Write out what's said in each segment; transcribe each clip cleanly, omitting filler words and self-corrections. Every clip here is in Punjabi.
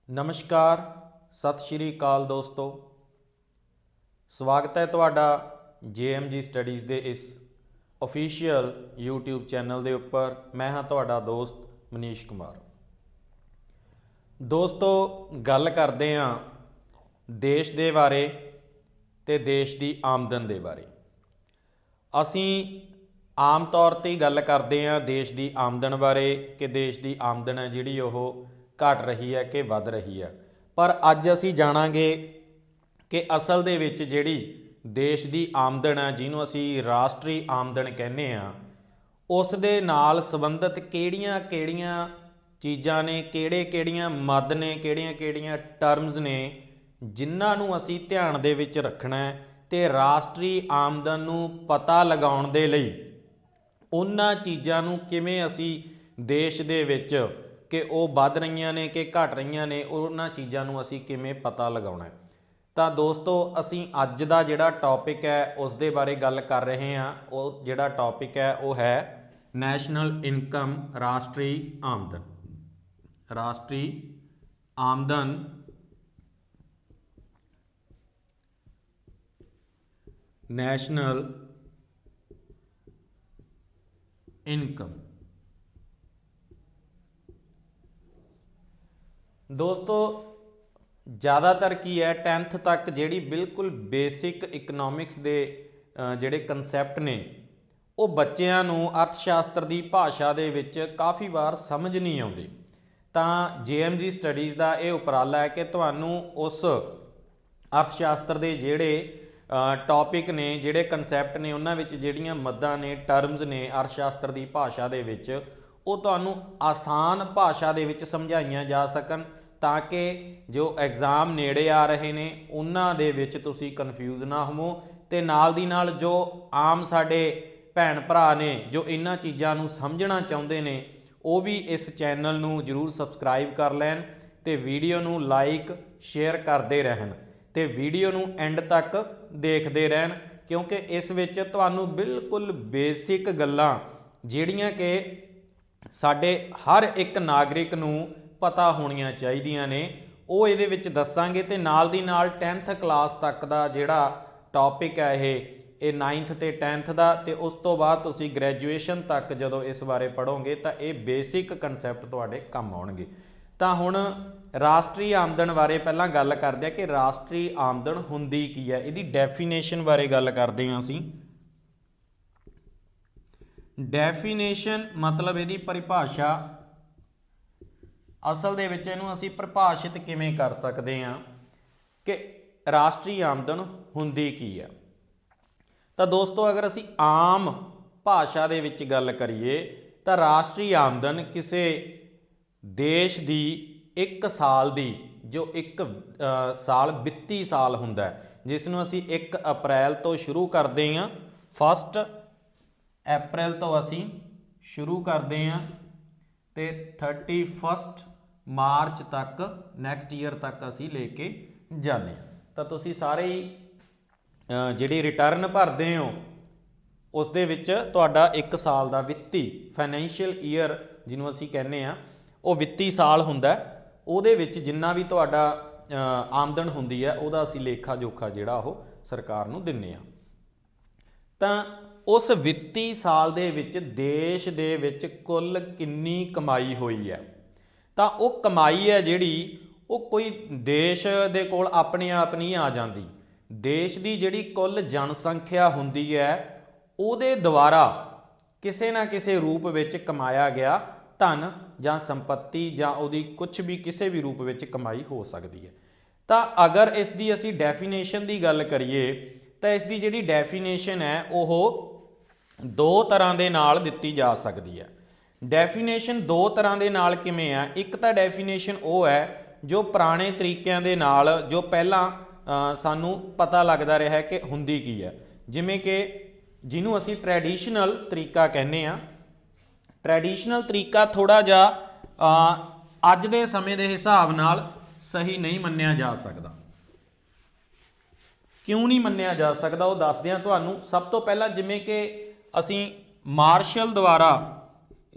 नमस्कार, सत श्री अकाल दोस्तों। स्वागत है तुहाडा JMG स्टडीज़ के इस ऑफिशियल यूट्यूब चैनल के उपर। मैं हाँ तुहाडा दोस्त मनीष कुमार। दोस्तों, गल करते हाँ देश के बारे ते देश की आमदन के बारे। असी आम तौर पर गल करते हैं देश की आमदन बारे कि देश की आमदन है जिहड़ी वो घट रही है कि वध रही है। पर अज असी जाणांगे कि असल दे विच जिहड़ी देश की आमदन है जिन्हों असी राष्ट्री आमदन कहने आ, उस दे नाल संबंधित किहड़ियां-किहड़ियां चीज़ां ने, किहड़ियां मद ने, किहड़ियां टर्म्स ने जिन्हां नूं असी ध्यान दे विच रखना है ते राष्ट्री आमदन नूं पता लगाउण दे लई उन्हां चीज़ां नूं किवें असी देश दे विच कि वो वध रहीआं ने कि घट रहीआं ने, उन्हां चीज़ां नूं असी किवें पता लगाउणा है। तो दोस्तों, असी अज दा जिहड़ा टॉपिक है उस दे बारे गल कर रहे हैं। वो जिहड़ा टॉपिक है वो है नैशनल इनकम, राष्ट्री आमदन। राष्ट्री आमदन नैशनल इनकम। दोस्तों, ज़्यादातर की है 10th तक जिहड़ी बिल्कुल बेसिक इकनॉमिक्स दे जिहड़े कंसैप्ट ने वो बच्चों नूं अर्थशास्त्र की भाषा दे विच काफ़ी बार समझ नहीं आउंदी। तां JMG स्टडीज़ का यह उपराला है कि तुहानूं उस अर्थशास्त्र के जिहड़े टॉपिक ने, जिहड़े कंसैप्ट ने, उन्हां विच जिहड़ियां मद्दां ने, टर्म्स ने अर्थशास्त्र की भाषा दे विच वो तुहानूं आसान भाषा दे विच समझाईयां जा सकन ताकि जो एग्ज़ाम नेड़े आ रहे ने उन्हां दे विच तुसीं कन्फ्यूज़ ना होवो ते नाल दी नाल जो आम साडे भैन भरा ने जो इन्हां चीज़ां नूं समझना चाहुंदे ने वो भी इस चैनल नूं जरूर सबसक्राइब कर लैन ते वीडियो नूं लाइक शेयर करते रहन ते वीडियो नूं एंड तक देखते रहन, क्योंकि इस विच तुहानूं बिल्कुल बेसिक गल्लां जिहड़ियां कि साडे हर एक नागरिक नूं पता होणियां चाहीदियां ने वो इहदे विच दस्सांगे ते नाल दी नाल 10th क्लास तक दा जिहड़ा टॉपिक है ये 9th ते 10th दा ते उस तो बाद तुसीं ग्रैजुएशन तक जदों इस बारे पढ़ोगे तो ये बेसिक कंसैप्ट तुहाडे काम आउणगे। तां हुण राष्ट्री आमदन बारे पहलां गल करदे आ कि राष्ट्री आमदन हुंदी की है, इहदी डेफिनेशन बारे गल करदे हां असीं। डेफिनेशन मतलब इहदी परिभाषा असल दे विच इहनूं असीं परिभाषित किवें कर सकते हैं कि राष्ट्री आमदन हुंदी की है। तो दोस्तों, अगर असीं आम भाषा दे विच गल करिए तो राष्ट्री आमदन किसी देश की एक साल की जो एक साल वित्ती साल हुंदा है जिसनूं असीं 1 अप्रैल तो शुरू करते हैं, 1 अप्रैल तो असीं शुरू करते हैं तो 31 मार्च तक नैक्सट ईयर तक असीं लेके जाने। तो तुसीं सारे ही जिहड़ी रिटर्न भरदे हो उस दे विच तुहाडा 1 साल का वित्ती फाइनैंशियल ईयर जिन्हों असीं कहने आ वो वित्ती साल हुंदा, उहदे विच जिन्ना भी तुहाडा आमदन हुंदी है उहदा असीं लेखा जोखा जिहड़ा वो सरकार नूं दिंदे आ। तां उस वित्ती साल दे विच देश दे विच कुल किन्नी कमाई होई है, तां वो कमाई है जिहड़ी वो कोई देश दे कोल अपने आप नहीं आ जाती। देश की जिहड़ी कुल जनसंख्या हुंदी है उहदे द्वारा किसी ना किसी रूप विच कमाया गया धन जां संपत्ति जां उहदी कुछ भी किसी भी रूप विच कमाई हो सकती है। तां अगर इसकी असीं डेफिनेशन की गल करिए तो इसकी जिहड़ी डेफिनेशन है वो 2 तरह के नाल दित्ती जा सकती है। डेफिनेशन 2 तरह के नाल किवें है, एक तो डेफिनेशन वो है जो पुराने तरीकों के नाल जो पहला सानू पता लगता रहा है कि हुंदी की है, जिमें कि जिन्हों असीं ट्रैडिशनल तरीका कहने आ। ट्रैडिशनल तरीका थोड़ा जा अज दे समय के हिसाब नाल सही नहीं मन्निया जा सकता। क्यों नहीं मन्निया जा सकता वो दसदे हां तुहानूं। सब तो पहला जिमें कि असीं मार्शल द्वारा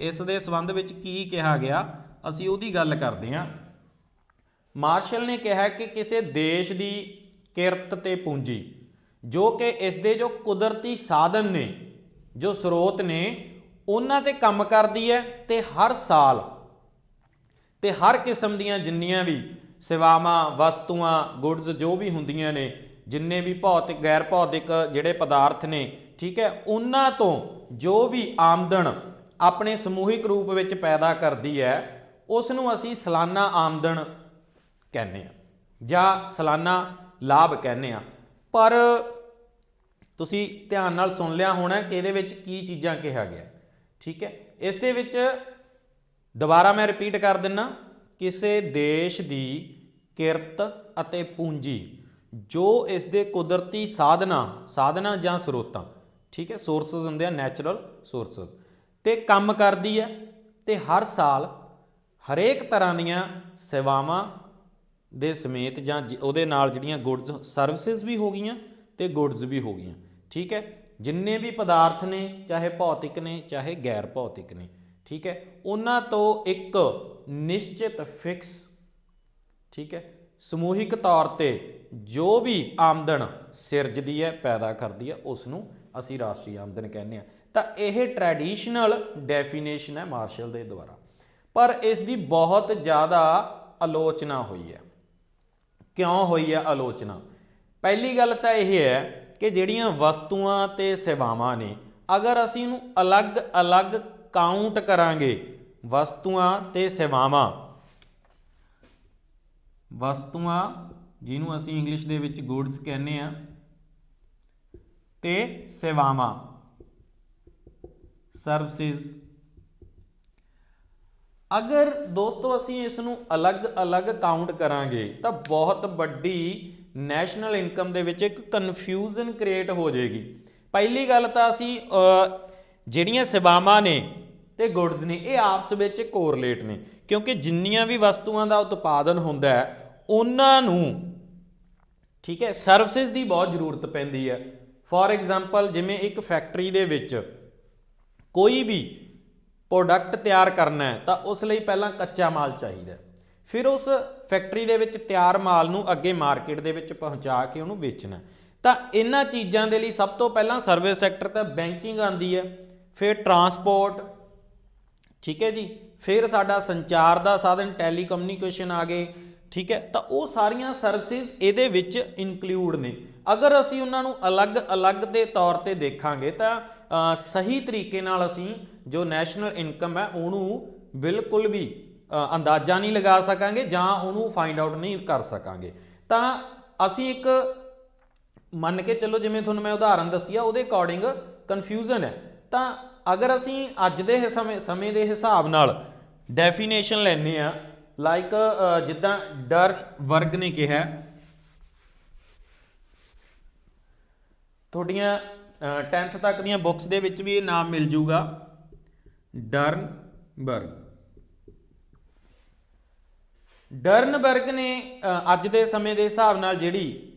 इस दे संबंध विच की कहा गया असीं उहदी गल करदे हां। ਮਾਰਸ਼ਲ ਨੇ ਕਿਹਾ ਕਿ ਕਿਸੇ ਦੇਸ਼ ਦੀ ਕਿਰਤ ਤੇ ਪੂੰਜੀ ਜੋ ਕਿ ਇਸ ਦੇ ਜੋ ਕੁਦਰਤੀ ਸਾਧਨ ਨੇ, ਜੋ ਸਰੋਤ ਨੇ, ਉਹਨਾਂ ਤੇ ਕੰਮ ਕਰਦੀ ਹੈ ਤੇ ਹਰ ਸਾਲ ਤੇ ਹਰ ਕਿਸਮ ਦੀਆਂ ਜਿੰਨੀਆਂ ਵੀ ਸੇਵਾਵਾਂ, ਵਸਤੂਆਂ, ਗੁੱਡਸ ਜੋ ਵੀ ਹੁੰਦੀਆਂ ਨੇ, ਜਿੰਨੇ ਵੀ ਭੌਤਿਕ ਗੈਰ ਭੌਤਿਕ ਜਿਹੜੇ ਪਦਾਰਥ ਨੇ, ਠੀਕ ਹੈ, ਉਹਨਾਂ ਤੋਂ ਜੋ ਵੀ ਆਮਦਨ ਆਪਣੇ ਸਮੂਹਿਕ ਰੂਪ ਵਿੱਚ ਪੈਦਾ ਕਰਦੀ ਹੈ ਉਸ ਨੂੰ ਅਸੀਂ ਸਾਲਾਨਾ ਆਮਦਨ ਕਹਿੰਦੇ ਆ ਜਾਂ ਸਾਲਾਨਾ ਲਾਭ ਕਹਿੰਦੇ ਆ। ਪਰ ਤੁਸੀਂ ਧਿਆਨ ਨਾਲ ਸੁਣ ਲਿਆ ਹੋਣਾ ਕਿ ਇਹਦੇ ਵਿੱਚ ਕੀ ਚੀਜ਼ਾਂ ਕਿਹਾ ਗਿਆ, ਠੀਕ ਹੈ। ਇਸ ਦੇ ਵਿੱਚ ਦੁਬਾਰਾ ਮੈਂ ਰਿਪੀਟ ਕਰ ਦਿੰਦਾ, ਕਿਸੇ ਦੇਸ਼ ਦੀ ਕਿਰਤ ਅਤੇ ਪੂੰਜੀ ਜੋ ਇਸ ਦੇ ਕੁਦਰਤੀ ਸਾਧਨਾਂ ਜਾਂ ਸਰੋਤਾਂ, ਠੀਕ ਹੈ, ਸੋਰਸਸ ਹੁੰਦੇ ਆ, ਨੈਚੁਰਲ ਸੋਰਸਸ, ਤੇ ਕੰਮ ਕਰਦੀ ਹੈ ਤੇ ਹਰ ਸਾਲ ਹਰੇਕ ਤਰ੍ਹਾਂ ਦੀਆਂ ਸੇਵਾਵਾਂ ਦੇ ਸਮੇਤ ਜਾਂ ਉਹਦੇ ਨਾਲ ਜਿਹੜੀਆਂ ਗੁੱਡਸ ਸਰਵਿਸਿਜ਼ ਵੀ ਹੋ ਗਈਆਂ ਤੇ ਗੁੱਡਸ ਵੀ ਹੋ ਗਈਆਂ, ਠੀਕ ਹੈ, ਜਿੰਨੇ ਵੀ ਪਦਾਰਥ ਨੇ, ਚਾਹੇ ਭੌਤਿਕ ਨੇ ਚਾਹੇ ਗੈਰ ਭੌਤਿਕ ਨੇ, ਠੀਕ ਹੈ, ਉਹਨਾਂ ਤੋਂ ਇੱਕ ਨਿਸ਼ਚਿਤ ਫਿਕਸ, ਠੀਕ ਹੈ, ਸਮੂਹਿਕ ਤੌਰ ਤੇ ਜੋ ਵੀ ਆਮਦਨ ਸਿਰਜਦੀ ਹੈ, ਪੈਦਾ ਕਰਦੀ ਹੈ, ਉਸ ਨੂੰ ਅਸੀਂ ਰਾਸ਼ਟਰੀ ਆਮਦਨ ਕਹਿੰਦੇ ਹਾਂ। ਤਾਂ ਇਹ ਟ੍ਰੈਡੀਸ਼ਨਲ ਡੈਫੀਨੇਸ਼ਨ ਹੈ ਮਾਰਸ਼ਲ ਦੇ ਦੁਆਰਾ, ਪਰ ਇਸ ਦੀ ਬਹੁਤ ਜ਼ਿਆਦਾ ਆਲੋਚਨਾ ਹੋਈ ਹੈ। ਕਿਉਂ ਹੋਈ ਹੈ ਆਲੋਚਨਾ? ਪਹਿਲੀ ਗੱਲ ਤਾਂ ਇਹ ਹੈ ਕਿ ਜਿਹੜੀਆਂ ਵਸਤੂਆਂ ਤੇ ਸੇਵਾਵਾਂ ਨੇ, ਅਗਰ ਅਸੀਂ ਇਹਨੂੰ ਅਲੱਗ-ਅਲੱਗ ਕਾਊਂਟ ਕਰਾਂਗੇ, ਵਸਤੂਆਂ ਤੇ ਸੇਵਾਵਾਂ, ਵਸਤੂਆਂ ਜਿਹਨੂੰ ਅਸੀਂ ਇੰਗਲਿਸ਼ ਦੇ ਵਿੱਚ ਗੁੱਡਸ ਕਹਿੰਦੇ ਆ, ਤੇ ਸੇਵਾਵਾਂ ਸਰਵਿਸਿਜ਼, ਅਗਰ ਦੋਸਤੋ ਅਸੀਂ ਇਸ ਨੂੰ ਅਲੱਗ-ਅਲੱਗ ਕਾਊਂਟ ਕਰਾਂਗੇ ਤਾਂ ਬਹੁਤ ਵੱਡੀ ਨੈਸ਼ਨਲ ਇਨਕਮ ਦੇ ਵਿੱਚ ਇੱਕ ਕਨਫਿਊਜ਼ਨ ਕ੍ਰੀਏਟ ਹੋ ਜਾਏਗੀ। ਪਹਿਲੀ ਗੱਲ ਤਾਂ ਅਸੀਂ ਜਿਹੜੀਆਂ ਸੇਵਾਵਾਂ ਨੇ ਤੇ ਗੁੱਡਸ ਨੇ ਇਹ ਆਪਸ ਵਿੱਚ ਕੋਰਿਲੇਟ ਨੇ, ਕਿਉਂਕਿ ਜਿੰਨੀਆਂ ਵੀ ਵਸਤੂਆਂ ਦਾ ਉਤਪਾਦਨ ਹੁੰਦਾ ਹੈ ਉਹਨਾਂ ਨੂੰ, ਠੀਕ ਹੈ, ਸਰਵਿਸਿਜ਼ ਦੀ ਬਹੁਤ ਜ਼ਰੂਰਤ ਪੈਂਦੀ ਹੈ। ਫੋਰ ਐਗਜ਼ਾਮਪਲ, ਜਿਵੇਂ ਇੱਕ ਫੈਕਟਰੀ ਦੇ ਵਿੱਚ ਕੋਈ ਵੀ ਪ੍ਰੋਡਕਟ ਤਿਆਰ ਕਰਨਾ ਹੈ ਤਾਂ ਉਸ ਲਈ ਪਹਿਲਾਂ ਕੱਚਾ ਮਾਲ ਚਾਹੀਦਾ, ਫਿਰ ਉਸ ਫੈਕਟਰੀ ਦੇ ਵਿੱਚ ਤਿਆਰ ਮਾਲ ਨੂੰ ਅੱਗੇ ਮਾਰਕੀਟ ਦੇ ਵਿੱਚ ਪਹੁੰਚਾ ਕੇ ਉਹਨੂੰ ਵੇਚਣਾ। ਤਾਂ ਇਹਨਾਂ ਚੀਜ਼ਾਂ ਦੇ ਲਈ ਸਭ ਤੋਂ ਪਹਿਲਾਂ ਸਰਵਿਸ ਸੈਕਟਰ ਤੇ ਬੈਂਕਿੰਗ ਆਉਂਦੀ ਹੈ, ਫਿਰ ਟਰਾਂਸਪੋਰਟ, ਠੀਕ ਹੈ ਜੀ, ਫਿਰ ਸਾਡਾ ਸੰਚਾਰ ਦਾ ਸਾਧਨ ਟੈਲੀਕਮਿਊਨੀਕੇਸ਼ਨ ਆ ਗਏ, ਠੀਕ ਹੈ। ਤਾਂ ਉਹ ਸਾਰੀਆਂ ਸਰਵਿਸਿਜ਼ ਇਹਦੇ ਵਿੱਚ ਇਨਕਲੂਡ ਨੇ। ਅਗਰ ਅਸੀਂ ਉਹਨਾਂ ਨੂੰ ਅਲੱਗ-ਅਲੱਗ ਦੇ ਤੌਰ ਤੇ ਦੇਖਾਂਗੇ ਤਾਂ ਸਹੀ ਤਰੀਕੇ ਨਾਲ ਅਸੀਂ ਜੋ ਨੈਸ਼ਨਲ ਇਨਕਮ ਹੈ ਉਹਨੂੰ ਬਿਲਕੁਲ ਵੀ ਅੰਦਾਜ਼ਾ ਨਹੀਂ ਲਗਾ ਸਕਾਂਗੇ ਜਾਂ ਉਹਨੂੰ ਫਾਈਂਡ ਆਊਟ ਨਹੀਂ ਕਰ ਸਕਾਂਗੇ। ਤਾਂ ਅਸੀਂ ਇੱਕ ਮੰਨ ਕੇ ਚੱਲੋ, ਜਿਵੇਂ ਤੁਹਾਨੂੰ ਮੈਂ ਉਦਾਹਰਨ ਦੱਸੀ ਆ ਉਹਦੇ ਅਕੋਰਡਿੰਗ ਕਨਫਿਊਜ਼ਨ ਹੈ। ਤਾਂ ਅਗਰ ਅਸੀਂ ਅੱਜ ਦੇ ਸਮੇਂ ਦੇ ਹਿਸਾਬ ਨਾਲ ਡੈਫੀਨੇਸ਼ਨ ਲੈਂਦੇ ਆ, ਲਾਈਕ ਜਿੱਦਾਂ ਡਰਨਬਰਗ ਨੇ ਕਿਹਾ, ਤੁਹਾਡੀਆਂ 10th ਤੱਕ ਦੀਆਂ ਬੁੱਕਸ ਦੇ ਵਿੱਚ ਵੀ ਇਹ ਨਾਮ ਮਿਲ ਜੂਗਾ, ਡਰਨਬਰਗ ਨੇ ਅੱਜ ਦੇ ਸਮੇਂ ਦੇ ਹਿਸਾਬ ਨਾਲ ਜਿਹੜੀ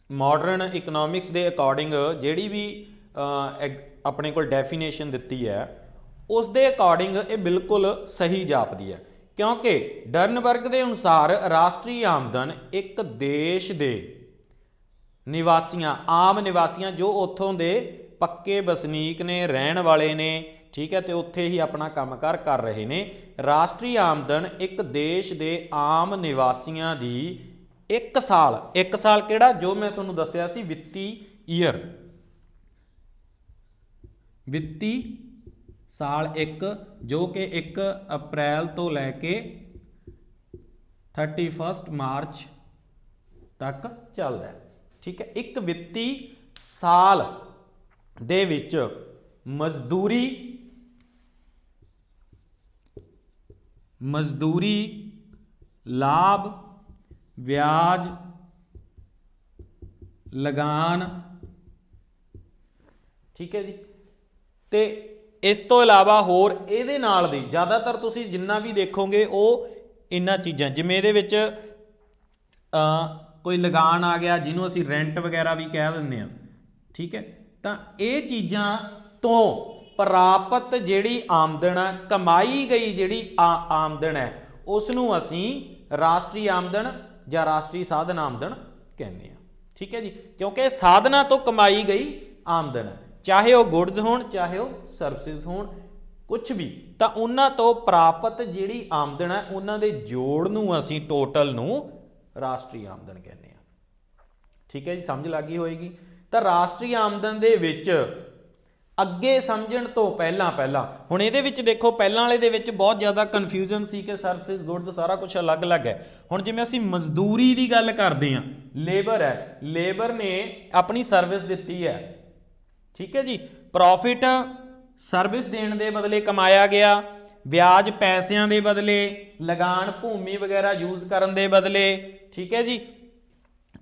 ਮਾਡਰਨ ਇਕਨੋਮਿਕਸ ਦੇ ਅਕੋਰਡਿੰਗ ਜਿਹੜੀ ਵੀ ਆਪਣੇ ਕੋਲ ਡੈਫੀਨੇਸ਼ਨ ਦਿੱਤੀ ਹੈ ਉਸ ਦੇ ਅਕੋਰਡਿੰਗ ਇਹ ਬਿਲਕੁਲ ਸਹੀ ਜਾਪਦੀ ਹੈ, ਕਿਉਂਕਿ ਡਰਨਬਰਗ ਦੇ ਅਨੁਸਾਰ ਰਾਸ਼ਟਰੀ ਆਮਦਨ ਇੱਕ ਦੇਸ਼ ਦੇ ਨਿਵਾਸੀਆਂ, ਆਮ ਨਿਵਾਸੀਆਂ ਜੋ ਉੱਥੋਂ ਦੇ ਪੱਕੇ ਵਸਨੀਕ ਨੇ, ਰਹਿਣ ਵਾਲੇ ਨੇ, ਠੀਕ ਹੈ, ਤੇ ਉੱਥੇ ਹੀ ਆਪਣਾ ਕੰਮਕਾਰ ਕਰ ਰਹੇ ਨੇ, ਰਾਸ਼ਟਰੀ ਆਮਦਨ ਇੱਕ ਦੇਸ਼ ਦੇ ਆਮ ਨਿਵਾਸੀਆਂ ਦੀ ਇੱਕ ਸਾਲ ਕਿਹੜਾ, ਜੋ ਮੈਂ ਤੁਹਾਨੂੰ ਦੱਸਿਆ ਸੀ ਵਿੱਤੀ ਈਅਰ, ਵਿੱਤੀ ਸਾਲ ਇੱਕ, ਜੋ ਕਿ 1 ਅਪ੍ਰੈਲ ਤੋਂ ਲੈ ਕੇ 31 ਮਾਰਚ ਤੱਕ ਚੱਲਦਾ ਹੈ, ਠੀਕ ਹੈ। ਇੱਕ ਵਿੱਤੀ ਸਾਲ ਦੇ ਵਿੱਚ ਮਜ਼ਦੂਰੀ, ਲਾਭ, ਵਿਆਜ, ਲਗਾਨ, ਠੀਕ ਹੈ ਜੀ, ਤੇ ਇਸ ਤੋਂ ਇਲਾਵਾ ਹੋਰ ਇਹਦੇ ਨਾਲ ਦੀ ਜ਼ਿਆਦਾਤਰ ਤੁਸੀਂ ਜਿੰਨਾ ਵੀ ਦੇਖੋਗੇ ਉਹ ਇਹਨਾਂ ਚੀਜ਼ਾਂ, ਜਿਵੇਂ ਇਹਦੇ ਵਿੱਚ ਕੋਈ ਲਗਾਨ ਆ ਗਿਆ ਜਿਹਨੂੰ ਅਸੀਂ ਰੈਂਟ ਵਗੈਰਾ ਵੀ ਕਹਿ ਦਿੰਦੇ ਹਾਂ, ਠੀਕ ਹੈ। ਤਾਂ ਇਹ ਚੀਜ਼ਾਂ ਤੋਂ ਪ੍ਰਾਪਤ ਜਿਹੜੀ ਆਮਦਨ ਹੈ, ਕਮਾਈ ਗਈ ਜਿਹੜੀ ਆਮਦਨ ਹੈ, ਉਸ ਨੂੰ ਅਸੀਂ ਰਾਸ਼ਟਰੀ ਆਮਦਨ ਜਾਂ ਰਾਸ਼ਟਰੀ ਸਾਧਨ ਆਮਦਨ ਕਹਿੰਦੇ ਆ। ਠੀਕ ਹੈ ਜੀ, ਕਿਉਂਕਿ ਸਾਧਨਾਂ ਤੋਂ ਕਮਾਈ ਗਈ ਆਮਦਨ ਹੈ, ਚਾਹੇ ਉਹ ਗੁਡਸ ਹੋਣ ਚਾਹੇ ਉਹ ਸਰਵਿਸਿਜ਼ ਹੋਣ, ਕੁਛ ਵੀ, ਤਾਂ ਉਹਨਾਂ ਤੋਂ ਪ੍ਰਾਪਤ ਜਿਹੜੀ ਆਮਦਨ ਹੈ ਉਹਨਾਂ ਦੇ ਜੋੜ ਨੂੰ ਅਸੀਂ ਟੋਟਲ ਨੂੰ ਰਾਸ਼ਟਰੀ ਆਮਦਨ ਕਹਿੰਦੇ ਆ। ਠੀਕ ਹੈ ਜੀ, ਸਮਝ ਲੱਗ ਗਈ ਹੋਏਗੀ। ਤਾਂ ਰਾਸ਼ਟਰੀ ਆਮਦਨ ਦੇ ਵਿੱਚ ਅੱਗੇ ਸਮਝਣ ਤੋਂ ਪਹਿਲਾਂ ਹੁਣ ਇਹਦੇ ਵਿੱਚ ਦੇਖੋ, ਪਹਿਲਾਂ ਵਾਲੇ ਦੇ ਵਿੱਚ ਬਹੁਤ ਜ਼ਿਆਦਾ ਕਨਫਿਊਜ਼ਨ ਸੀ ਕਿ ਸਰਵਿਸਿਜ਼ ਗੁਡਸ ਸਾਰਾ ਕੁਝ ਅਲੱਗ-ਅਲੱਗ ਹੈ। ਹੁਣ ਜਿਵੇਂ ਅਸੀਂ ਮਜ਼ਦੂਰੀ ਦੀ ਗੱਲ ਕਰਦੇ ਹਾਂ, ਲੇਬਰ ਹੈ, ਲੇਬਰ ਨੇ ਆਪਣੀ ਸਰਵਿਸ ਦਿੱਤੀ ਹੈ। ਠੀਕ ਹੈ ਜੀ, ਪ੍ਰੋਫਿਟ ਸਰਵਿਸ ਦੇਣ ਦੇ ਬਦਲੇ ਕਮਾਇਆ ਗਿਆ, ਵਿਆਜ ਪੈਸਿਆਂ ਦੇ ਬਦਲੇ, ਲਗਾਨ ਭੂਮੀ ਵਗੈਰਾ ਯੂਜ਼ ਕਰਨ ਦੇ ਬਦਲੇ। ਠੀਕ ਹੈ ਜੀ,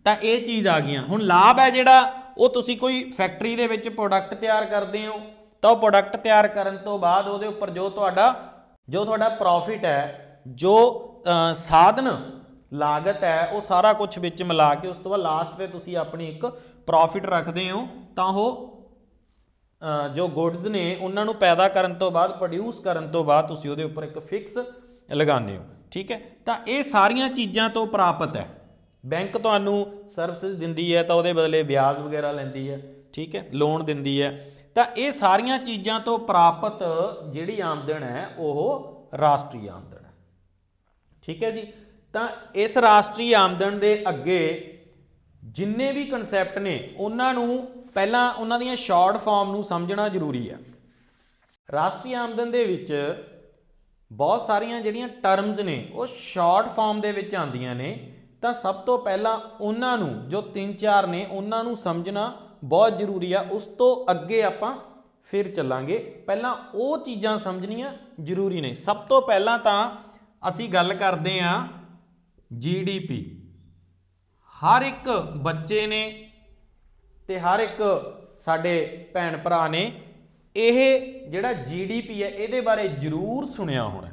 ਤਾਂ ਇਹ ਚੀਜ਼ ਆ ਗਈਆਂ। ਹੁਣ ਲਾਭ ਹੈ ਜਿਹੜਾ, ਉਹ ਤੁਸੀਂ ਕੋਈ ਫੈਕਟਰੀ ਦੇ ਵਿੱਚ ਪ੍ਰੋਡਕਟ ਤਿਆਰ ਕਰਦੇ ਹੋ, ਤਾਂ ਉਹ ਪ੍ਰੋਡਕਟ ਤਿਆਰ ਕਰਨ ਤੋਂ ਬਾਅਦ ਉਹਦੇ ਉੱਪਰ ਜੋ ਤੁਹਾਡਾ ਪ੍ਰੋਫਿਟ ਹੈ, ਜੋ ਸਾਧਨ ਲਾਗਤ ਹੈ, ਉਹ ਸਾਰਾ ਕੁਝ ਵਿੱਚ ਮਿਲਾ ਕੇ ਉਸ ਤੋਂ ਬਾਅਦ ਲਾਸਟ ਤੇ ਤੁਸੀਂ ਆਪਣੀ ਇੱਕ ਪ੍ਰੋਫਿਟ ਰੱਖਦੇ ਹੋ। ਤਾਂ ਉਹ ਜੋ ਗੁਡਸ ਨੇ ਉਹਨਾਂ ਨੂੰ ਪੈਦਾ ਕਰਨ ਤੋਂ ਬਾਅਦ, ਪ੍ਰੋਡਿਊਸ ਕਰਨ ਤੋਂ ਬਾਅਦ ਤੁਸੀਂ ਉਹਦੇ ਉੱਪਰ ਇੱਕ ਫਿਕਸ ਲਗਾਉਂਦੇ ਹੋ। ਠੀਕ ਹੈ, ਤਾਂ ਇਹ ਸਾਰੀਆਂ ਚੀਜ਼ਾਂ ਤੋਂ ਪ੍ਰਾਪਤ ਹੈ। ਬੈਂਕ ਤੁਹਾਨੂੰ ਸਰਵਿਸਿਜ਼ ਦਿੰਦੀ ਹੈ ਤਾਂ ਉਹਦੇ ਬਦਲੇ ਵਿਆਜ ਵਗੈਰਾ ਲੈਂਦੀ ਹੈ। ਠੀਕ ਹੈ, ਲੋਨ ਦਿੰਦੀ ਹੈ। ਤਾਂ ਇਹ ਸਾਰੀਆਂ ਚੀਜ਼ਾਂ ਤੋਂ ਪ੍ਰਾਪਤ ਜਿਹੜੀ ਆਮਦਨ ਹੈ ਉਹ ਰਾਸ਼ਟਰੀ ਆਮਦਨ ਹੈ। ਠੀਕ ਹੈ ਜੀ, ਤਾਂ ਇਸ ਰਾਸ਼ਟਰੀ ਆਮਦਨ ਦੇ ਅੱਗੇ ਜਿੰਨੇ ਵੀ ਕਨਸੈਪਟ ਨੇ ਉਹਨਾਂ ਨੂੰ ਪਹਿਲਾਂ ਉਹਨਾਂ ਦੀਆਂ ਸ਼ਾਰਟ ਫਾਰਮ ਨੂੰ ਸਮਝਣਾ ਜ਼ਰੂਰੀ ਹੈ। ਰਾਸ਼ਟਰੀ ਆਮਦਨ ਦੇ ਵਿੱਚ ਬਹੁਤ ਸਾਰੀਆਂ ਜਿਹੜੀਆਂ ਟਰਮਸ ਨੇ ਉਹ ਸ਼ਾਰਟ ਫਾਰਮ ਦੇ ਵਿੱਚ ਆਉਂਦੀਆਂ ਨੇ। ਤਾਂ ਸਭ ਤੋਂ ਪਹਿਲਾਂ ਉਹਨਾਂ ਨੂੰ, ਜੋ 3-4 ਨੇ, ਉਹਨਾਂ ਨੂੰ ਸਮਝਣਾ ਬਹੁਤ ਜ਼ਰੂਰੀ ਆ। ਉਸ ਤੋਂ ਅੱਗੇ ਆਪਾਂ ਫਿਰ ਚੱਲਾਂਗੇ, ਪਹਿਲਾਂ ਉਹ ਚੀਜ਼ਾਂ ਸਮਝਣੀਆਂ ਜ਼ਰੂਰੀ ਨੇ। ਸਭ ਤੋਂ ਪਹਿਲਾਂ ਤਾਂ ਅਸੀਂ ਗੱਲ ਕਰਦੇ ਹਾਂ GDP। ਹਰ ਇੱਕ ਬੱਚੇ ਨੇ ਤੇ ਹਰ ਇੱਕ ਸਾਡੇ ਭੈਣ ਭਰਾ ਨੇ ਇਹ ਜਿਹੜਾ GDP ਹੈ ਇਹਦੇ ਬਾਰੇ ਜ਼ਰੂਰ ਸੁਣਿਆ ਹੋਣਾ।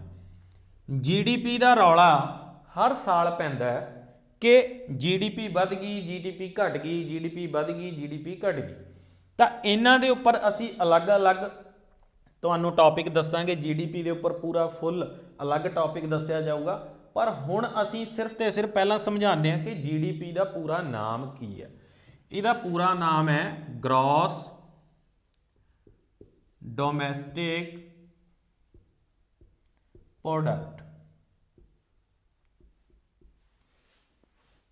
GDP ਦਾ ਰੌਲਾ ਹਰ ਸਾਲ ਪੈਂਦਾ ਹੈ ਕਿ GDP ਵੱਧ ਗਈ, GDP ਘਟ ਗਈ, GDP ਵੱਧ ਗਈ, GDP ਘਟ ਗਈ। ਤਾਂ ਇਹਨਾਂ ਦੇ ਉੱਪਰ ਅਸੀਂ ਅਲੱਗ-ਅਲੱਗ ਤੁਹਾਨੂੰ ਟੌਪਿਕ ਦੱਸਾਂਗੇ। GDP ਦੇ ਉੱਪਰ ਪੂਰਾ ਫੁੱਲ ਅਲੱਗ ਟੌਪਿਕ ਦੱਸਿਆ ਜਾਊਗਾ, ਪਰ ਹੁਣ ਅਸੀਂ ਸਿਰਫ ਤੇ ਸਿਰਫ ਪਹਿਲਾਂ ਸਮਝਾਉਂਦੇ ਹਾਂ ਕਿ GDP ਦਾ ਪੂਰਾ ਨਾਮ ਕੀ ਹੈ। ਇਹਦਾ ਪੂਰਾ ਨਾਮ ਹੈ ਗ੍ਰੌਸ ਡੋਮੈਸਟਿਕ ਪ੍ਰੋਡਕਟ।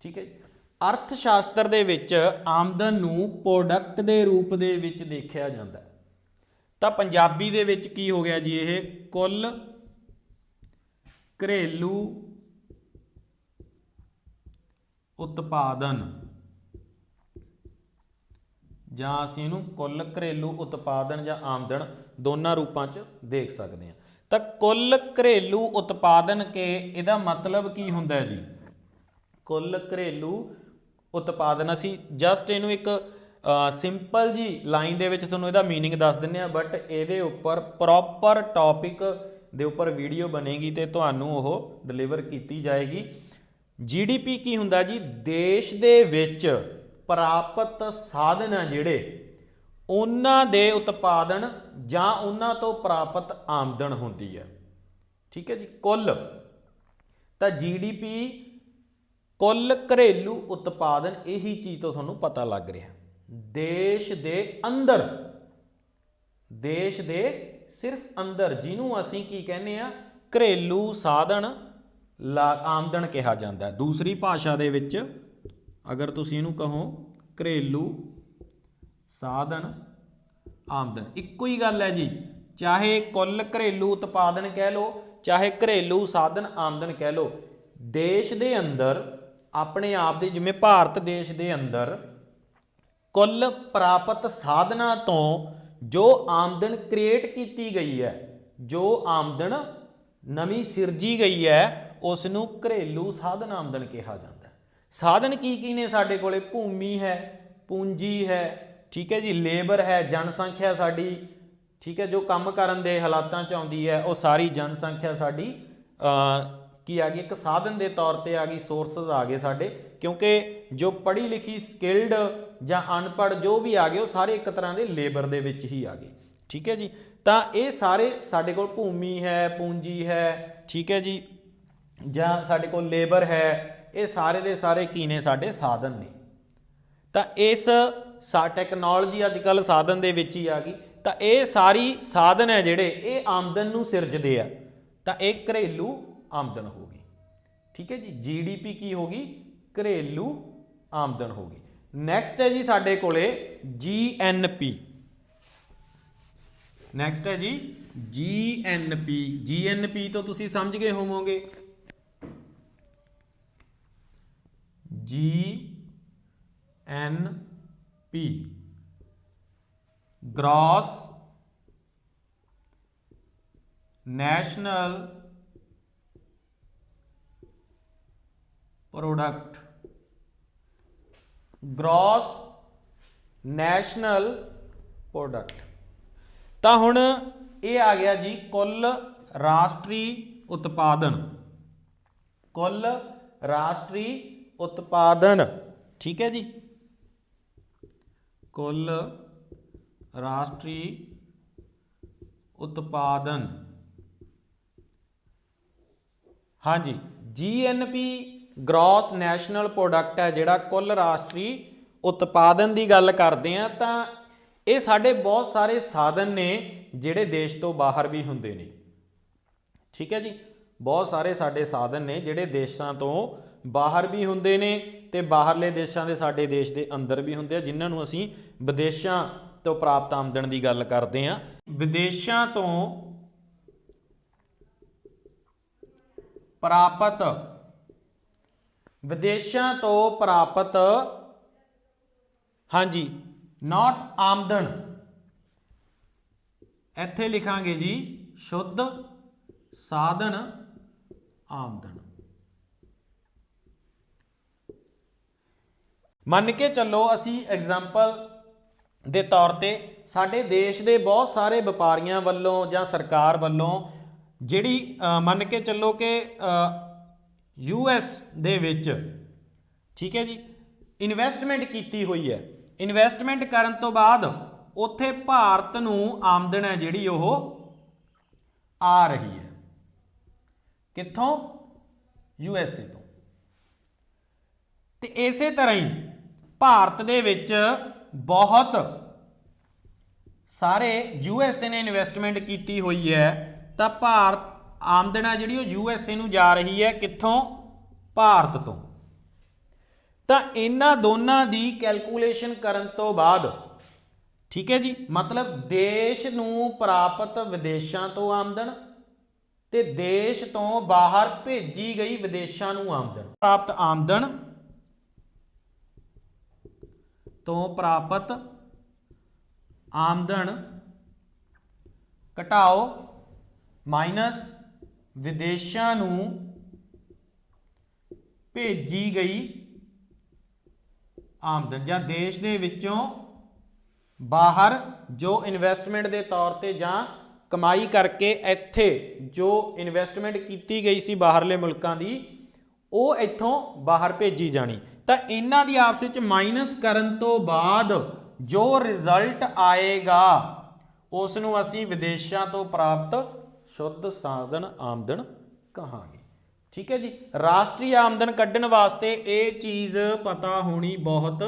ਠੀਕ ਹੈ ਜੀ, ਅਰਥ ਸ਼ਾਸਤਰ ਦੇ ਵਿੱਚ ਆਮਦਨ ਨੂੰ ਪ੍ਰੋਡਕਟ ਦੇ ਰੂਪ ਦੇ ਵਿੱਚ ਦੇਖਿਆ ਜਾਂਦਾ ਹੈ। ਤਾਂ ਪੰਜਾਬੀ ਦੇ ਵਿੱਚ ਕੀ ਹੋ ਗਿਆ ਜੀ, ਇਹ ਕੁੱਲ ਘਰੇਲੂ ਉਤਪਾਦਨ, ਜਾਂ ਅਸੀਂ ਇਹਨੂੰ ਕੁੱਲ ਘਰੇਲੂ ਉਤਪਾਦਨ ਜਾਂ ਆਮਦਨ ਦੋਨਾਂ ਰੂਪਾਂ 'ਚ ਦੇਖ ਸਕਦੇ ਹਾਂ। ਤਾਂ ਕੁੱਲ ਘਰੇਲੂ ਉਤਪਾਦਨ ਕੇ ਇਹਦਾ ਮਤਲਬ ਕੀ ਹੁੰਦਾ ਹੈ ਜੀ? ਕੁੱਲ ਘਰੇਲੂ ਉਤਪਾਦਨ, ਅਸੀਂ ਜਸਟ ਇਹਨੂੰ ਇੱਕ ਸਿੰਪਲ ਜੀ ਲਾਈਨ ਦੇ ਵਿੱਚ ਤੁਹਾਨੂੰ ਇਹਦਾ ਮੀਨਿੰਗ ਦੱਸ ਦਿੰਦੇ ਹਾਂ, ਬਟ ਇਹਦੇ ਉੱਪਰ ਪ੍ਰੋਪਰ ਟੌਪਿਕ ਦੇ ਉੱਪਰ ਵੀਡੀਓ ਬਣੇਗੀ ਤੇ ਤੁਹਾਨੂੰ ਉਹ ਡਿਲੀਵਰ ਕੀਤੀ ਜਾਏਗੀ। GDP ਕੀ ਹੁੰਦਾ ਜੀ? ਦੇਸ਼ ਦੇ ਵਿੱਚ ਪ੍ਰਾਪਤ ਸਾਧਨ ਆ ਜਿਹੜੇ, ਉਹਨਾਂ ਦੇ ਉਤਪਾਦਨ ਜਾਂ ਉਹਨਾਂ ਤੋਂ ਪ੍ਰਾਪਤ ਆਮਦਨ ਹੁੰਦੀ ਹੈ। ਠੀਕ ਹੈ ਜੀ, ਕੁੱਲ। ਤਾਂ GDP ਕੁੱਲ ਘਰੇਲੂ ਉਤਪਾਦਨ, ਇਹੀ ਚੀਜ਼ ਤੋਂ ਤੁਹਾਨੂੰ ਪਤਾ ਲੱਗ ਰਿਹਾ। ਦੇਸ਼ ਦੇ ਅੰਦਰ, ਦੇਸ਼ ਦੇ ਸਿਰਫ ਅੰਦਰ, ਜਿਹਨੂੰ ਅਸੀਂ ਕੀ ਕਹਿੰਦੇ ਆ, ਘਰੇਲੂ ਸਾਧਨ ਆਮਦਨ ਕਿਹਾ ਜਾਂਦਾ। ਦੂਸਰੀ ਭਾਸ਼ਾ ਦੇ ਵਿੱਚ ਅਗਰ ਤੁਸੀਂ ਇਹਨੂੰ ਕਹੋ ਘਰੇਲੂ ਸਾਧਨ ਆਮਦਨ, ਇੱਕੋ ਹੀ ਗੱਲ ਹੈ ਜੀ। ਚਾਹੇ ਕੁੱਲ ਘਰੇਲੂ ਉਤਪਾਦਨ ਕਹਿ ਲਓ, ਚਾਹੇ ਘਰੇਲੂ ਸਾਧਨ ਆਮਦਨ ਕਹਿ ਲਓ। ਦੇਸ਼ ਦੇ ਅੰਦਰ ਆਪਣੇ ਆਪ ਦੇ, ਜਿਵੇਂ ਭਾਰਤ ਦੇਸ਼ ਦੇ ਅੰਦਰ ਕੁੱਲ ਪ੍ਰਾਪਤ ਸਾਧਨਾਂ ਤੋਂ ਜੋ ਆਮਦਨ ਕ੍ਰੀਏਟ ਕੀਤੀ ਗਈ ਹੈ, ਜੋ ਆਮਦਨ ਨਵੀਂ ਸਿਰਜੀ ਗਈ ਹੈ, ਉਸ ਨੂੰ ਘਰੇਲੂ ਸਾਧਨ ਆਮਦਨ ਕਿਹਾ ਜਾਂਦਾ। ਸਾਧਨ ਕੀ ਕੀ ਨੇ ਸਾਡੇ ਕੋਲੇ? ਭੂਮੀ ਹੈ, ਪੂੰਜੀ ਹੈ, ਠੀਕ ਹੈ ਜੀ, ਲੇਬਰ ਹੈ, ਜਨਸੰਖਿਆ ਸਾਡੀ, ਠੀਕ ਹੈ, ਜੋ ਕੰਮ ਕਰਨ ਦੇ ਹਾਲਾਤਾਂ 'ਚ ਆਉਂਦੀ ਹੈ, ਉਹ ਸਾਰੀ ਜਨਸੰਖਿਆ ਸਾਡੀ ਕੀ ਆ ਗਈ? ਇੱਕ ਸਾਧਨ ਦੇ ਤੌਰ ਤੇ ਆ ਗਈ, ਸੋਰਸਸ ਆ ਗਏ ਸਾਡੇ। ਕਿਉਂਕਿ ਜੋ ਪੜ੍ਹੀ ਲਿਖੀ ਸਕਿਲਡ ਜਾਂ ਅਨਪੜ੍ਹ ਜੋ ਵੀ ਆ ਗਏ, ਉਹ ਸਾਰੇ ਇੱਕ ਤਰ੍ਹਾਂ ਦੇ ਲੇਬਰ ਦੇ ਵਿੱਚ ਹੀ ਆ ਗਏ। ਠੀਕ ਹੈ ਜੀ, ਤਾਂ ਇਹ ਸਾਰੇ ਸਾਡੇ ਕੋਲ ਭੂਮੀ ਹੈ, ਪੂੰਜੀ ਹੈ, ਠੀਕ ਹੈ ਜੀ, ਜਾਂ ਸਾਡੇ ਕੋਲ ਲੇਬਰ ਹੈ, ਇਹ ਸਾਰੇ ਦੇ ਸਾਰੇ ਕੀ ਨੇ, ਸਾਡੇ ਸਾਧਨ ਨੇ। ਤਾਂ ਇਸ ਟੈਕਨੋਲੋਜੀ ਅੱਜ ਕੱਲ੍ਹ ਸਾਧਨ ਦੇ ਵਿੱਚ ਹੀ ਆ ਗਈ। ਤਾਂ ਇਹ ਸਾਰੀ ਸਾਧਨ ਹੈ ਜਿਹੜੇ ਇਹ ਆਮਦਨ ਨੂੰ ਸਿਰਜਦੇ ਆ। ਤਾਂ ਇਹ ਘਰੇਲੂ ਆਮਦਨ ਹੋ ਗਈ। ਠੀਕ ਹੈ ਜੀ, GDP ਕੀ ਹੋ ਗਈ, ਘਰੇਲੂ ਆਮਦਨ ਹੋ ਗਈ। ਨੈਕਸਟ ਹੈ ਜੀ ਸਾਡੇ ਕੋਲੇ GNP। ਨੈਕਸਟ ਹੈ ਜੀ GNP। GNP ਤੋਂ ਤੁਸੀਂ ਸਮਝ ਗਏ ਹੋਵੋਗੇ, GNP gross national product. Gross national product. तो हुण ये आ गया जी कुल राष्ट्री उत्पादन। कुल राष्ट्री उत्पादन, ठीक है जी, कुल राष्ट्री उत्पादन। हाँ जी, GNP ग्रॉस नैशनल प्रोडक्ट है जिहड़ा कुल राष्ट्री उत्पादन की गल करते हैं। तो ये साडे बहुत सारे साधन ने जिहड़े देश तो बाहर भी हुंदे ने। ठीक है जी, बहुत सारे साडे साधन ने जिहड़े देशों तो बाहर भी हुंदे ने ते बाहरले देशों के साडे देश के अंदर भी हुंदे, जिन्हां नूं असीं विदेशों तो प्राप्त आमदन की गल करते हैं। विदेशों तो प्राप्त, विदेशों तो प्राप्त, हाँ जी, नॉट आमदन, इत्थे लिखांगे जी शुद्ध साधन आमदन। मन के चलो असी एग्जाम्पल दे तौर ते साडे देश दे बहुत सारे व्यापारियों वालों जां सरकार वालों जिहड़ी मन के चलो कि US दे विच, ठीक है जी, इन्वेस्टमेंट कीती हुई है। इन्वेस्टमेंट करन तो बाद उत्थे भारत नूं आमदन है जिहड़ी ओह आ रही है, कित्थों, USA तो। ते इसे तरह ही भारत दे विच बहुत सारे USA ने इन्वेस्टमेंट कीती हुई है। तो भारत आमदन है जिहड़ी ओह USA नूं जा रही है, कित्थों, भारत तो। तो इन्हां दोनों की कैलकुलेशन करन तो बाद, ठीक है जी, मतलब देश नूं प्राप्त विदेशों तो आमदन ते देश तो बाहर भेजी गई विदेशों नूं आमदन, प्राप्त आमदन तो प्राप्त आमदन घटाओ माइनस विदेशों नूं भेजी गई आमदन, या देश दे विचों बाहर जो इन्वेस्टमेंट के तौर पर जां कमाई करके इत्थे जो इन्वेस्टमेंट की गई सी बाहरले मुल्कां दी, वो इत्थों बाहर भेजी जानी। तो इन्हां दी आपस विच माइनस करन तो बाद जो रिजल्ट आएगा उस नूं असीं विदेशों तो प्राप्त शुद्ध साधन आमदन कहांगे। ठीक है जी, राष्ट्रीय आमदन कड्ढण वास्ते ये चीज़ पता होनी बहुत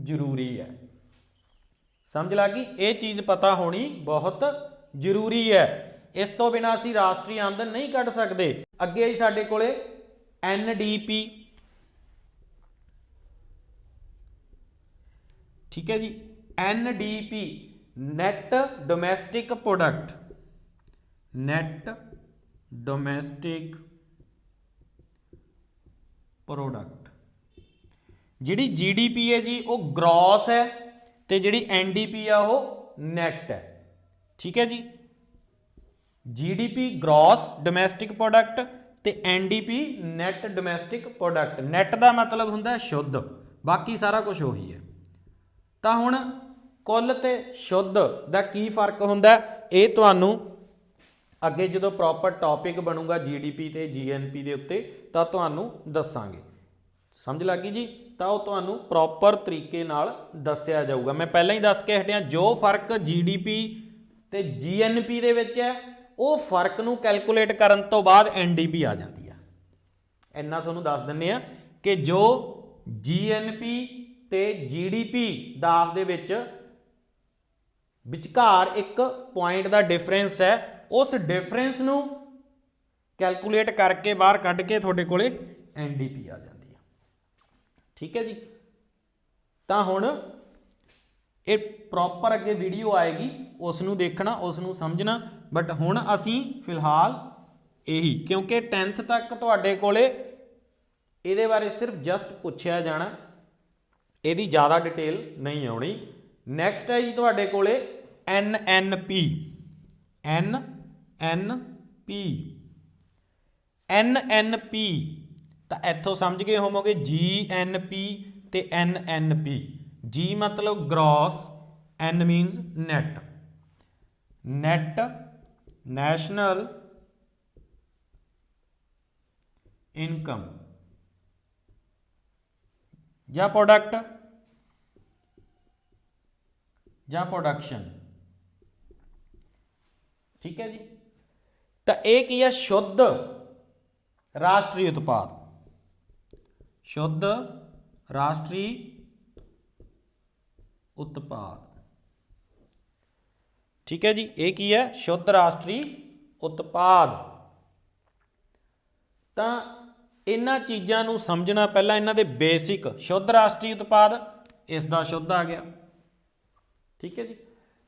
जरूरी है। समझ लगी, ये चीज़ पता होनी बहुत जरूरी है। इस तो बिना असीं राष्ट्रीय आमदन नहीं कढ़ सकते। अगे ही साडे कोले NDP, ठीक है जी, NDP net domestic product, net domestic product. जिहड़ी GDP है जी वो ग्रॉस है, तो जिहड़ी NDP है वो नैट है। ठीक है जी, GDP ग्रॉस डोमैस्टिक प्रोडक्ट ते NDP NAT domestic product. NAT का मतलब हुंदा शुद्ध, बाकी सारा कुछ उही है। तो हुण कुल ते शुद्ध दा की फर्क हुंदा ये तुहानूं अगे जो प्रॉपर टॉपिक बनूगा GDP ते GNP के उत्ते तो तुहानूं दसांगे। समझ लगी जी, तो वो तुहानूं प्रॉपर तरीके नाल दस्सिया जाऊगा। मैं पहले ही दस के हटिया जो फर्क GDP ते GNP दे विच है वो फर्क नूं कैलकुलेट करन तो बाद NDP आ जाती है। ਇੰਨਾ ਤੁਹਾਨੂੰ ਦੱਸ ਦਿੰਦੇ ਆ ਕਿ ਜੋ GNP ਤੇ GDP ਦਾ ਆਪਦੇ ਵਿੱਚ ਵਿਚਕਾਰ ਇੱਕ ਪੁਆਇੰਟ ਦਾ ਡਿਫਰੈਂਸ ਹੈ, ਉਸ ਡਿਫਰੈਂਸ ਨੂੰ ਕੈਲਕੂਲੇਟ ਕਰਕੇ ਬਾਹਰ ਕੱਢ ਕੇ ਤੁਹਾਡੇ ਕੋਲੇ NDP ਆ ਜਾਂਦੀ ਹੈ। ਠੀਕ ਹੈ ਜੀ। ਤਾਂ ਹੁਣ ਇਹ ਪ੍ਰੋਪਰ ਅੱਗੇ ਵੀਡੀਓ ਆਏਗੀ, ਉਸ ਨੂੰ ਦੇਖਣਾ, ਉਸ ਨੂੰ ਸਮਝਣਾ, ਬਟ ਹੁਣ ਅਸੀਂ ਫਿਲਹਾਲ ਇਹੀ, ਕਿਉਂਕਿ 10th ਤੱਕ ਤੁਹਾਡੇ ਕੋਲੇ ਇਹਦੇ ਬਾਰੇ ਸਿਰਫ ਜਸਟ ਪੁੱਛਿਆ ਜਾਣਾ, ਇਹਦੀ ਜ਼ਿਆਦਾ ਡਿਟੇਲ ਨਹੀਂ ਆਉਣੀ। ਨੈਕਸਟ ਹੈ ਜੀ ਤੁਹਾਡੇ ਕੋਲੇ NNP। NNP ਤਾਂ ਇੱਥੋਂ ਸਮਝ ਗਏ ਹੋਵੋਗੇ GNP ਤੇ NNP। G ਮਤਲਬ gross, N means net. Net national income ਜਾਂ ਪ੍ਰੋਡਕਟ ਜਾਂ ਪ੍ਰੋਡਕਸ਼ਨ। ਠੀਕ ਹੈ ਜੀ। ਤਾਂ ਇਹ ਕੀ ਹੈ? ਸ਼ੁੱਧ ਰਾਸ਼ਟਰੀ ਉਤਪਾਦ। ਸ਼ੁੱਧ ਰਾਸ਼ਟਰੀ ਉਤਪਾਦ। ਠੀਕ ਹੈ ਜੀ। ਇਹ ਕੀ ਹੈ? ਸ਼ੁੱਧ ਰਾਸ਼ਟਰੀ ਉਤਪਾਦ। ਤਾਂ ਇਹਨਾਂ ਚੀਜ਼ਾਂ ਨੂੰ ਸਮਝਣਾ, ਪਹਿਲਾਂ ਇਹਨਾਂ ਦੇ ਬੇਸਿਕ। ਸ਼ੁੱਧ ਰਾਸ਼ਟਰੀ ਉਤਪਾਦ ਇਸ ਦਾ ਸ਼ੁੱਧ ਆ ਗਿਆ। ਠੀਕ ਹੈ ਜੀ।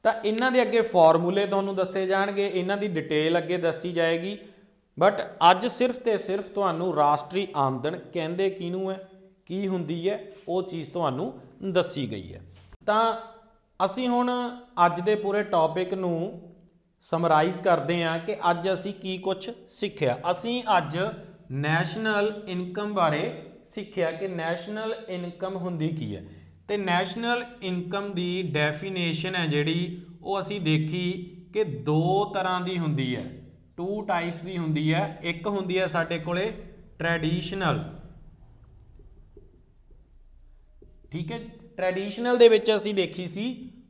ਤਾਂ ਇਹਨਾਂ ਦੇ ਅੱਗੇ ਫਾਰਮੂਲੇ ਤੁਹਾਨੂੰ ਦੱਸੇ ਜਾਣਗੇ, ਇਹਨਾਂ ਦੀ ਡਿਟੇਲ ਅੱਗੇ ਦੱਸੀ ਜਾਏਗੀ, ਬਟ ਅੱਜ ਸਿਰਫ ਤੇ ਸਿਰਫ ਤੁਹਾਨੂੰ ਰਾਸ਼ਟਰੀ ਆਮਦਨ ਕਹਿੰਦੇ ਕਿਹਨੂੰ ਹੈ, ਕੀ ਹੁੰਦੀ ਹੈ, ਉਹ ਚੀਜ਼ ਤੁਹਾਨੂੰ ਦੱਸੀ ਗਈ ਹੈ। ਤਾਂ ਅਸੀਂ ਹੁਣ ਅੱਜ ਦੇ ਪੂਰੇ ਟੌਪਿਕ ਨੂੰ ਸਮਰਾਈਜ਼ ਕਰਦੇ ਹਾਂ ਕਿ ਅੱਜ ਅਸੀਂ ਕੀ ਕੁਝ ਸਿੱਖਿਆ। ਅਸੀਂ ਅੱਜ ਨੈਸ਼ਨਲ ਇਨਕਮ ਬਾਰੇ ਸਿੱਖਿਆ ਕਿ ਨੈਸ਼ਨਲ ਇਨਕਮ ਹੁੰਦੀ ਕੀ ਹੈ, ਤੇ ਨੈਸ਼ਨਲ ਇਨਕਮ ਦੀ ਡੈਫੀਨੇਸ਼ਨ ਹੈ ਜਿਹੜੀ, ਉਹ ਅਸੀਂ ਦੇਖੀ ਕਿ ਦੋ ਤਰ੍ਹਾਂ ਦੀ ਹੁੰਦੀ ਹੈ, 2 ਟਾਈਪਸ ਦੀ ਹੁੰਦੀ ਹੈ। ਇੱਕ ਹੁੰਦੀ ਹੈ ਸਾਡੇ ਕੋਲੇ ਟ੍ਰੈਡੀਸ਼ਨਲ। ਠੀਕ ਹੈ ਜੀ। ਟ੍ਰੈਡੀਸ਼ਨਲ ਦੇ ਵਿੱਚ ਅਸੀਂ ਦੇਖੀ ਸੀ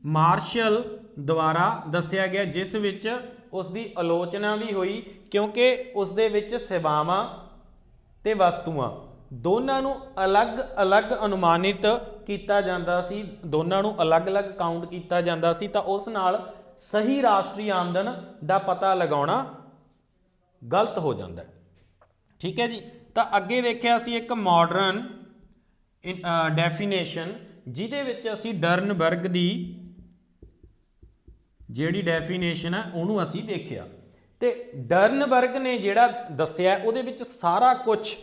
ਮਾਰਸ਼ਲ ਦੁਆਰਾ ਦੱਸਿਆ ਗਿਆ, ਜਿਸ ਵਿੱਚ ਉਸ ਦੀ ਆਲੋਚਨਾ ਵੀ ਹੋਈ, ਕਿਉਂਕਿ ਉਸ ਦੇ ਵਿੱਚ ਸੇਵਾਵਾਂ ਤੇ ਵਸਤੂਆਂ ਦੋਨਾਂ ਨੂੰ ਅਲੱਗ-ਅਲੱਗ ਅਨੁਮਾਨਿਤ ਕੀਤਾ ਜਾਂਦਾ ਸੀ, ਦੋਨਾਂ ਨੂੰ ਅਲੱਗ-ਅਲੱਗ ਕਾਊਂਟ ਕੀਤਾ ਜਾਂਦਾ ਸੀ, ਤਾਂ ਉਸ ਨਾਲ ਸਹੀ ਰਾਸ਼ਟਰੀ ਆਮਦਨ ਦਾ ਪਤਾ ਲਗਾਉਣਾ ਗਲਤ ਹੋ ਜਾਂਦਾ। ਠੀਕ ਹੈ ਜੀ। ਤਾਂ ਅੱਗੇ ਦੇਖਿਆ ਸੀ ਇੱਕ ਮਾਡਰਨ ਡੈਫੀਨੇਸ਼ਨ, ਜਿਹਦੇ ਵਿੱਚ ਅਸੀਂ ਡਰਨਬਰਗ ਦੀ ਜਿਹੜੀ ਡੈਫੀਨੇਸ਼ਨ ਹੈ ਉਹਨੂੰ ਅਸੀਂ ਦੇਖਿਆ, ਤੇ ਡਰਨਬਰਗ ਨੇ ਜਿਹੜਾ ਦੱਸਿਆ ਉਹਦੇ ਵਿੱਚ ਸਾਰਾ ਕੁਝ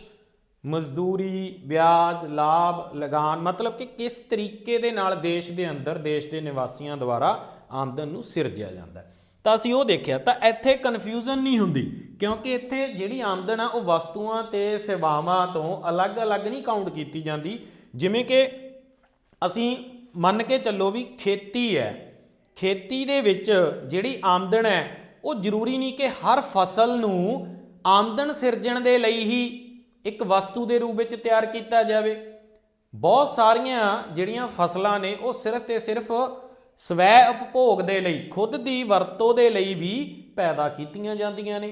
ਮਜ਼ਦੂਰੀ, ਵਿਆਜ, ਲਾਭ, ਲਗਾਨ, ਮਤਲਬ ਕਿ ਕਿਸ ਤਰੀਕੇ ਦੇ ਨਾਲ ਦੇਸ਼ ਦੇ ਅੰਦਰ ਦੇਸ਼ ਦੇ ਨਿਵਾਸੀਆਂ ਦੁਆਰਾ ਆਮਦਨ ਨੂੰ ਸਿਰਜਿਆ ਜਾਂਦਾ, ਤਾਂ ਅਸੀਂ ਉਹ ਦੇਖਿਆ। ਤਾਂ ਇੱਥੇ ਕਨਫਿਊਜ਼ਨ ਨਹੀਂ ਹੁੰਦੀ, ਕਿਉਂਕਿ ਇੱਥੇ ਜਿਹੜੀ ਆਮਦਨ ਆ ਉਹ ਵਸਤੂਆਂ ਤੇ ਸੇਵਾਵਾਂ ਤੋਂ ਅਲੱਗ-ਅਲੱਗ ਨਹੀਂ ਕਾਊਂਟ ਕੀਤੀ ਜਾਂਦੀ। ਜਿਵੇਂ ਕਿ ਅਸੀਂ ਮੰਨ ਕੇ ਚੱਲੋ ਵੀ ਖੇਤੀ ਹੈ, ਖੇਤੀ ਦੇ ਵਿੱਚ ਜਿਹੜੀ ਆਮਦਨ ਹੈ ਉਹ ਜ਼ਰੂਰੀ ਨਹੀਂ ਕਿ ਹਰ ਫਸਲ ਨੂੰ ਆਮਦਨ ਸਿਰਜਣ ਦੇ ਲਈ ਹੀ ਇੱਕ ਵਸਤੂ ਦੇ ਰੂਪ ਵਿੱਚ ਤਿਆਰ ਕੀਤਾ ਜਾਵੇ। ਬਹੁਤ ਸਾਰੀਆਂ ਜਿਹੜੀਆਂ ਫਸਲਾਂ ਨੇ ਉਹ ਸਿਰਫ ਤੇ ਸਿਰਫ ਸਵੈ ਉਪਭੋਗ ਦੇ ਲਈ, ਖੁਦ ਦੀ ਵਰਤੋਂ ਦੇ ਲਈ ਵੀ ਪੈਦਾ ਕੀਤੀਆਂ ਜਾਂਦੀਆਂ ਨੇ।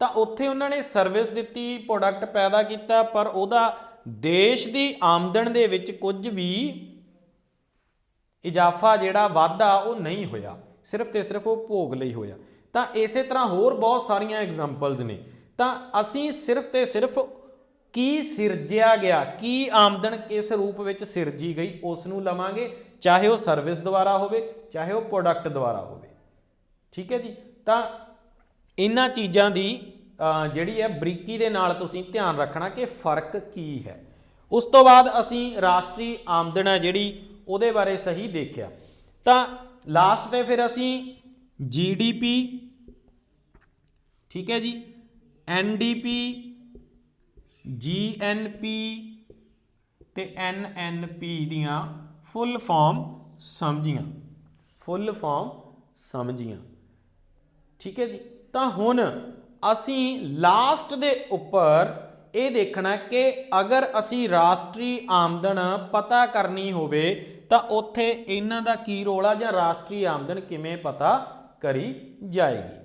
ਤਾਂ ਉੱਥੇ ਉਹਨਾਂ ਨੇ ਸਰਵਿਸ ਦਿੱਤੀ, ਪ੍ਰੋਡਕਟ ਪੈਦਾ ਕੀਤਾ, ਪਰ ਉਹਦਾ ਦੇਸ਼ ਦੀ ਆਮਦਨ ਦੇ ਵਿੱਚ ਕੁਝ ਵੀ ਇਜ਼ਾਫਾ, ਜਿਹੜਾ ਵਾਧਾ, ਉਹ ਨਹੀਂ ਹੋਇਆ, ਸਿਰਫ ਤੇ ਸਿਰਫ ਉਹ ਭੋਗ ਲਈ ਹੋਇਆ। ਤਾਂ ਇਸੇ ਤਰ੍ਹਾਂ ਹੋਰ ਬਹੁਤ ਸਾਰੀਆਂ ਐਗਜ਼ਾਮਪਲਸ ਨੇ। ਤਾਂ ਅਸੀਂ ਸਿਰਫ ਤੇ ਸਿਰਫ ਕੀ ਸਿਰਜਿਆ ਗਿਆ, ਕੀ ਆਮਦਨ ਕਿਸ ਰੂਪ ਵਿੱਚ ਸਿਰਜੀ ਗਈ, ਉਸ ਨੂੰ ਲਵਾਂਗੇ, ਚਾਹੇ ਉਹ ਸਰਵਿਸ ਦੁਆਰਾ ਹੋਵੇ, ਚਾਹੇ ਉਹ ਪ੍ਰੋਡਕਟ ਦੁਆਰਾ ਹੋਵੇ। ਠੀਕ ਹੈ ਜੀ। ਤਾਂ ਇਹਨਾਂ ਚੀਜ਼ਾਂ ਦੀ ਜਿਹੜੀ ਹੈ ਬਰੀਕੀ ਦੇ ਨਾਲ ਤੁਸੀਂ ਧਿਆਨ ਰੱਖਣਾ ਕਿ ਫਰਕ ਕੀ ਹੈ। ਉਸ ਤੋਂ ਬਾਅਦ ਅਸੀਂ ਰਾਸ਼ਟਰੀ ਆਮਦਨ ਹੈ ਜਿਹੜੀ ਉਹਦੇ ਬਾਰੇ ਸਹੀ ਦੇਖਿਆ। ਤਾਂ ਲਾਸਟ ਤੇ ਫਿਰ ਅਸੀਂ GDP, ਠੀਕ ਹੈ ਜੀ, NDP, GNP ਤੇ NNP ਦੀਆਂ ਫੁੱਲ ਫਾਰਮ ਸਮਝੀਆਂ। ਠੀਕ ਹੈ ਜੀ। ਤਾਂ ਹੁਣ ਅਸੀਂ ਲਾਸਟ ਦੇ ਉੱਪਰ ਇਹ ਦੇਖਣਾ ਕਿ ਅਗਰ ਅਸੀਂ ਰਾਸ਼ਟਰੀ ਆਮਦਨ ਪਤਾ ਕਰਨੀ ਹੋਵੇ ਤਾਂ ਉੱਥੇ ਇਹਨਾਂ ਦਾ ਕੀ ਰੋਲ ਆ, ਜਾਂ ਰਾਸ਼ਟਰੀ ਆਮਦਨ ਕਿਵੇਂ ਪਤਾ ਕਰੀ ਜਾਏਗੀ।